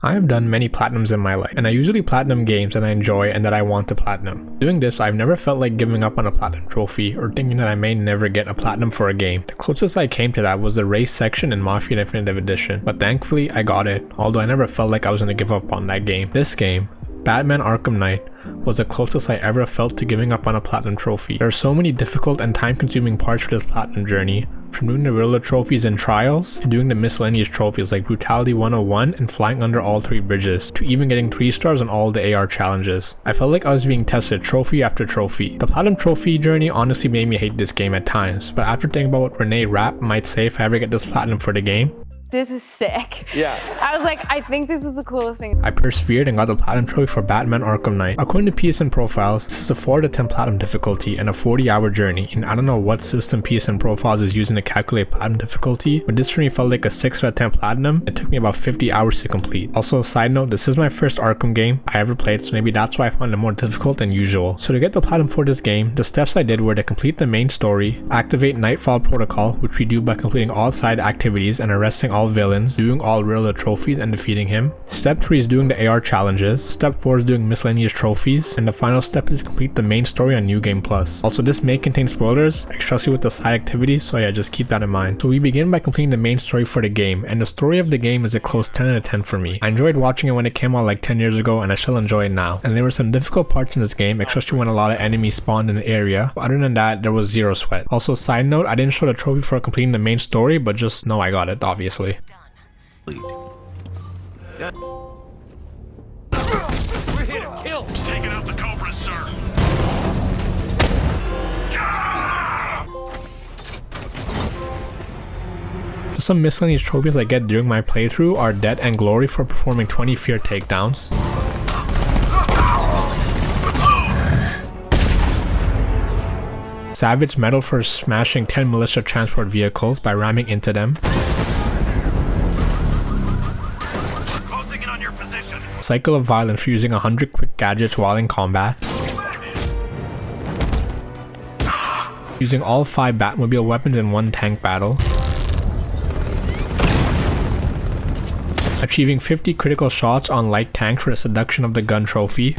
I have done many platinums in my life, and I usually platinum games that I enjoy and that I want to platinum. Doing this, I've never felt like giving up on a platinum trophy or thinking that I may never get a platinum for a game. The closest I came to that was the race section in Mafia Definitive Edition, but thankfully I got it, although I never felt like I was going to give up on that game. This game, Batman Arkham Knight, was the closest I ever felt to giving up on a platinum trophy. There are so many difficult and time-consuming parts for this platinum journey, from doing the Riddler trophies and trials, to doing the miscellaneous trophies like Brutality 101 and flying under all 3 bridges, to even getting 3 stars on all the AR challenges. I felt like I was being tested trophy after trophy. The platinum trophy journey honestly made me hate this game at times, but after thinking about what Renee Rapp might say if I ever get this platinum for the game, this is sick. Yeah. I was like, I think this is the coolest thing. I persevered and got the platinum trophy for Batman Arkham Knight. According to PSN profiles, this is a 4 to 10 platinum difficulty and a 40-hour journey, and I don't know what system PSN profiles is using to calculate platinum difficulty, but this journey felt like a 6 out of 10 platinum. It took me about 50 hours to complete. Also, side note, this is my first Arkham game I ever played, so maybe that's why I found it more difficult than usual. So to get the platinum for this game, the steps I did were to complete the main story, activate Nightfall Protocol, which we do by completing all side activities and arresting all villains, doing all Riddler trophies and defeating him. Step 3 is doing the AR challenges. Step 4 is doing miscellaneous trophies, and the final step is to complete the main story on New Game Plus. Also, this may contain spoilers, especially with the side activities, so yeah, just keep that in mind. So we begin by completing the main story for the game, and the story of the game is a close 10 out of 10 for me. I enjoyed watching it when it came out like 10 years ago, and I still enjoy it now. And there were some difficult parts in this game, especially when a lot of enemies spawned in the area, but other than that, there was zero sweat. Also, side note, I didn't show the trophy for completing the main story, but just know I got it, obviously. We're here to kill. Taking out the Cobras, sir. Some miscellaneous trophies I get during my playthrough are Debt and Glory for performing 20 fear takedowns, Savage Medal for smashing 10 militia transport vehicles by ramming into them, Cycle of Violence for using 100 quick gadgets while in combat, using all 5 Batmobile weapons in 1 tank battle, achieving 50 critical shots on light tanks for the Seduction of the Gun trophy,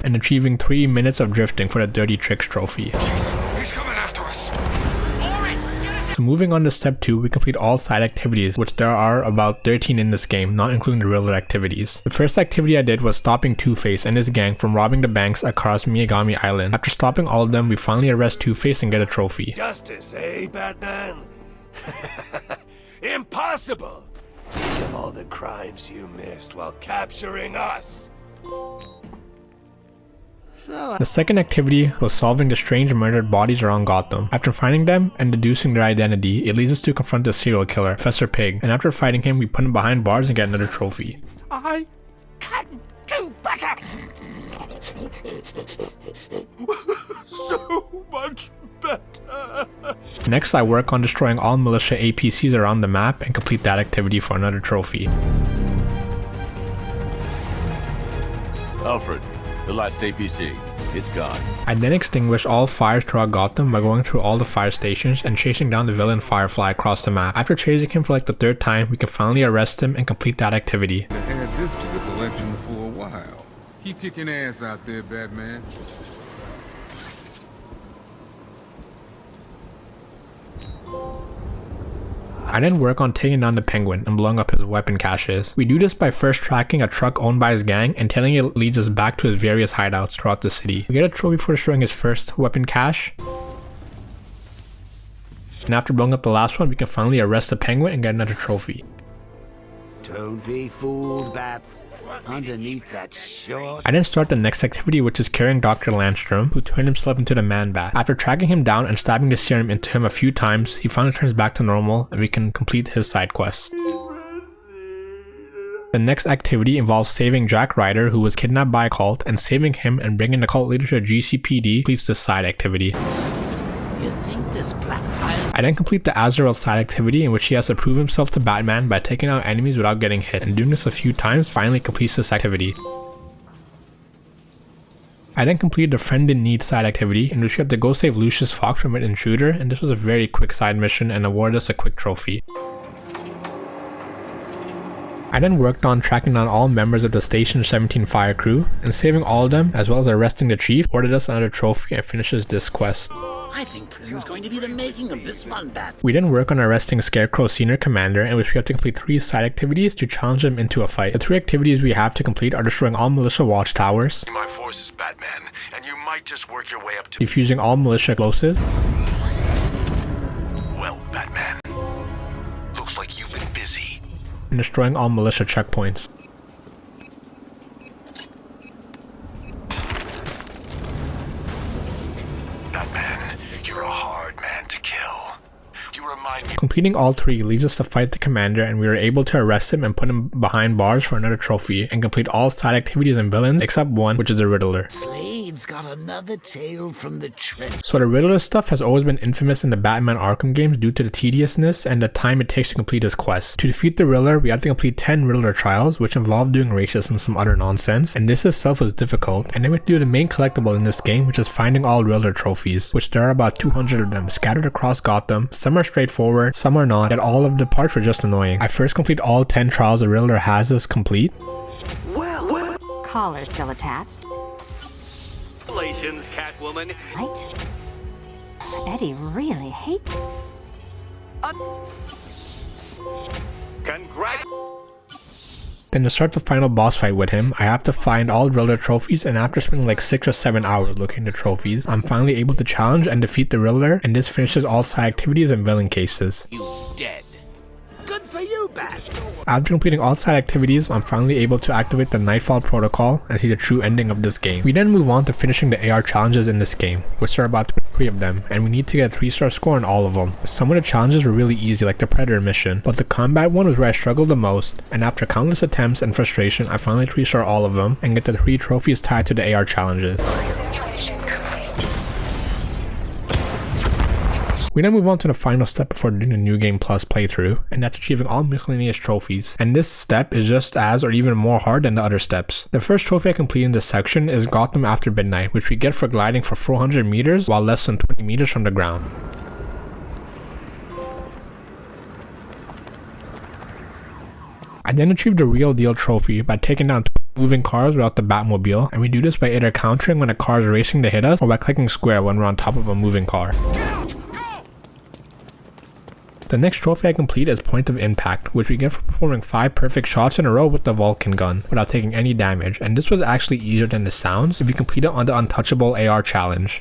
and achieving 3 minutes of drifting for the Dirty Tricks trophy. He's coming after us. So moving on to step 2, we complete all side activities, which there are about 13 in this game, not including the Riddler activities. The first activity I did was stopping Two-Face and his gang from robbing the banks across Miyagami Island. After stopping all of them, we finally arrest Two-Face and get a trophy. Justice, eh, Batman? Impossible! Think of all the crimes you missed while capturing us. The second activity was solving the strange murdered bodies around Gotham. After finding them and deducing their identity, it leads us to confront the serial killer, Professor Pig, and after fighting him, we put him behind bars and get another trophy. I can do better! So much better! Next, I work on destroying all militia APCs around the map and complete that activity for another trophy. Alfred, the last APC. It's gone. I then extinguish all fires throughout Gotham by going through all the fire stations and chasing down the villain Firefly across the map. After chasing him for like the 3rd time, we can finally arrest him and complete that activity. Add this to the collection for a while. Keep kicking ass out there, Batman. I then work on taking down the Penguin and blowing up his weapon caches. We do this by first tracking a truck owned by his gang and telling it leads us back to his various hideouts throughout the city. We get a trophy for destroying his first weapon cache. And after blowing up the last one, we can finally arrest the Penguin and get another trophy. Don't be fooled, Bats. Underneath that short... I then start the next activity, which is carrying Dr. Landstrom, who turned himself into the Man-Bat. After tracking him down and stabbing the serum into him a few times, he finally turns back to normal and we can complete his side quest. The next activity involves saving Jack Ryder, who was kidnapped by a cult, and saving him and bringing the cult leader to the GCPD completes this side activity. You think this black eyes... I then complete the Azrael side activity in which he has to prove himself to Batman by taking out enemies without getting hit, and doing this a few times finally completes this activity. I then completed the Friend in Need side activity in which we have to go save Lucius Fox from an intruder, and this was a very quick side mission and awarded us a quick trophy. I then worked on tracking down all members of the Station 17 fire crew and saving all of them, as well as arresting the chief, ordered us another trophy and finishes this quest. I think prison's going to be the making of this one, Bats. We then work on arresting Scarecrow's senior commander, in which we have to complete 3 side activities to challenge him into a fight. The 3 activities we have to complete are destroying all militia watchtowers, My force is Batman, and you might just work your way up to... defusing all militia explosives, Well, Batman. Looks like you've been busy. and destroying all militia checkpoints. Batman, you're a hard man to kill. You remind me... Completing all 3 leads us to fight the commander, and we were able to arrest him and put him behind bars for another trophy, and complete all side activities and villains except one, which is the Riddler. Slade's got another tale from the trench. So the Riddler stuff has always been infamous in the Batman Arkham games due to the tediousness and the time it takes to complete his quest. To defeat the Riddler, we have to complete 10 Riddler trials, which involve doing races and some other nonsense, and this itself was difficult, and then we have to do the main collectible in this game, which is finding all Riddler trophies, which there are about 200 of them scattered across Gotham. Some are straightforward, some are not, yet all of the parts were just annoying. I first complete all 10 trials the Riddler has us complete. Collar still attached, Congratulations, Catwoman. right? Eddie really hates. Congrats. Then to start the final boss fight with him, I have to find all Riddler trophies, and after spending like 6 or 7 hours looking at the trophies, I'm finally able to challenge and defeat the Riddler, and this finishes all side activities and villain cases. You dead. Good for you, Bats. After completing all side activities, I'm finally able to activate the Nightfall Protocol and see the true ending of this game. We then move on to finishing the AR challenges in this game, which are about 3 of them, and we need to get a 3-star score on all of them. Some of the challenges were really easy, like the Predator mission, but the combat one was where I struggled the most, and after countless attempts and frustration, I finally 3-star all of them and get the 3 trophies tied to the AR challenges. We then move on to the final step before doing the New Game Plus playthrough, and that's achieving all miscellaneous trophies. And this step is just as or even more hard than the other steps. The first trophy I complete in this section is Gotham After Midnight, which we get for gliding for 400 meters while less than 20 meters from the ground. I then achieved the Real Deal trophy by taking down 2 moving cars without the Batmobile, and we do this by either countering when a car is racing to hit us or by clicking square when we're on top of a moving car. The next trophy I complete is Point of Impact, which we get for performing 5 perfect shots in a row with the Vulcan gun without taking any damage, and this was actually easier than it sounds if you complete it on the Untouchable AR challenge.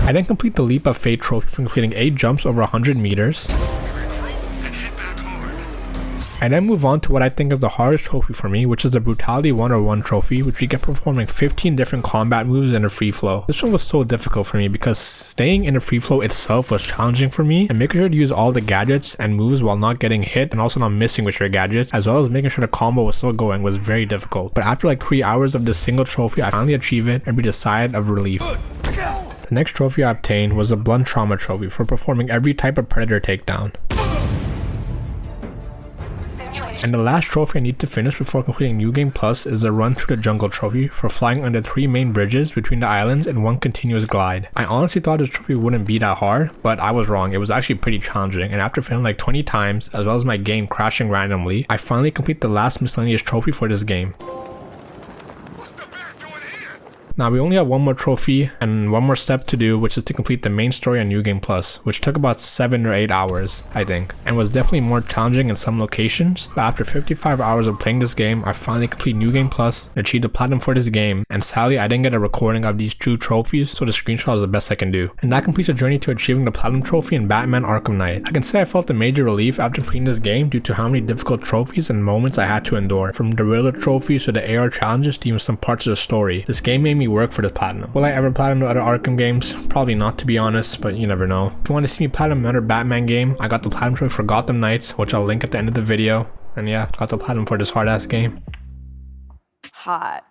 I then complete the Leap of Faith trophy for completing 8 jumps over 100 meters. I then move on to what I think is the hardest trophy for me, which is the Brutality 101 trophy, which we get performing 15 different combat moves in a free flow. This one was so difficult for me because staying in a free flow itself was challenging for me, and making sure to use all the gadgets and moves while not getting hit and also not missing with your gadgets, as well as making sure the combo was still going, was very difficult. But after like 3 hours of this single trophy, I finally achieve it and breathe a sigh of relief. The next trophy I obtained was a Blunt Trauma trophy for performing every type of Predator takedown. And the last trophy I need to finish before completing New Game Plus is a Run Through the Jungle trophy for flying under 3 main bridges between the islands in 1 continuous glide. I honestly thought this trophy wouldn't be that hard, but I was wrong. It was actually pretty challenging, and after failing like 20 times, as well as my game crashing randomly, I finally complete the last miscellaneous trophy for this game. Now we only have 1 more trophy and 1 more step to do, which is to complete the main story on New Game Plus, which took about 7 or 8 hours, I think, and was definitely more challenging in some locations. But after 55 hours of playing this game, I finally complete New Game Plus, achieved the platinum for this game, and sadly I didn't get a recording of these 2 trophies, so the screenshot is the best I can do. And that completes the journey to achieving the platinum trophy in Batman Arkham Knight. I can say I felt a major relief after completing this game due to how many difficult trophies and moments I had to endure, from the Riddler trophies to the AR challenges to even some parts of the story. This game made me work for the platinum. Will I ever platinum the other Arkham games? Probably not, to be honest, but you never know. If you want to see me platinum another Batman game, I got the platinum trophy for Gotham Knights, which I'll link at the end of the video. And yeah, got the platinum for this hard ass game. Hot.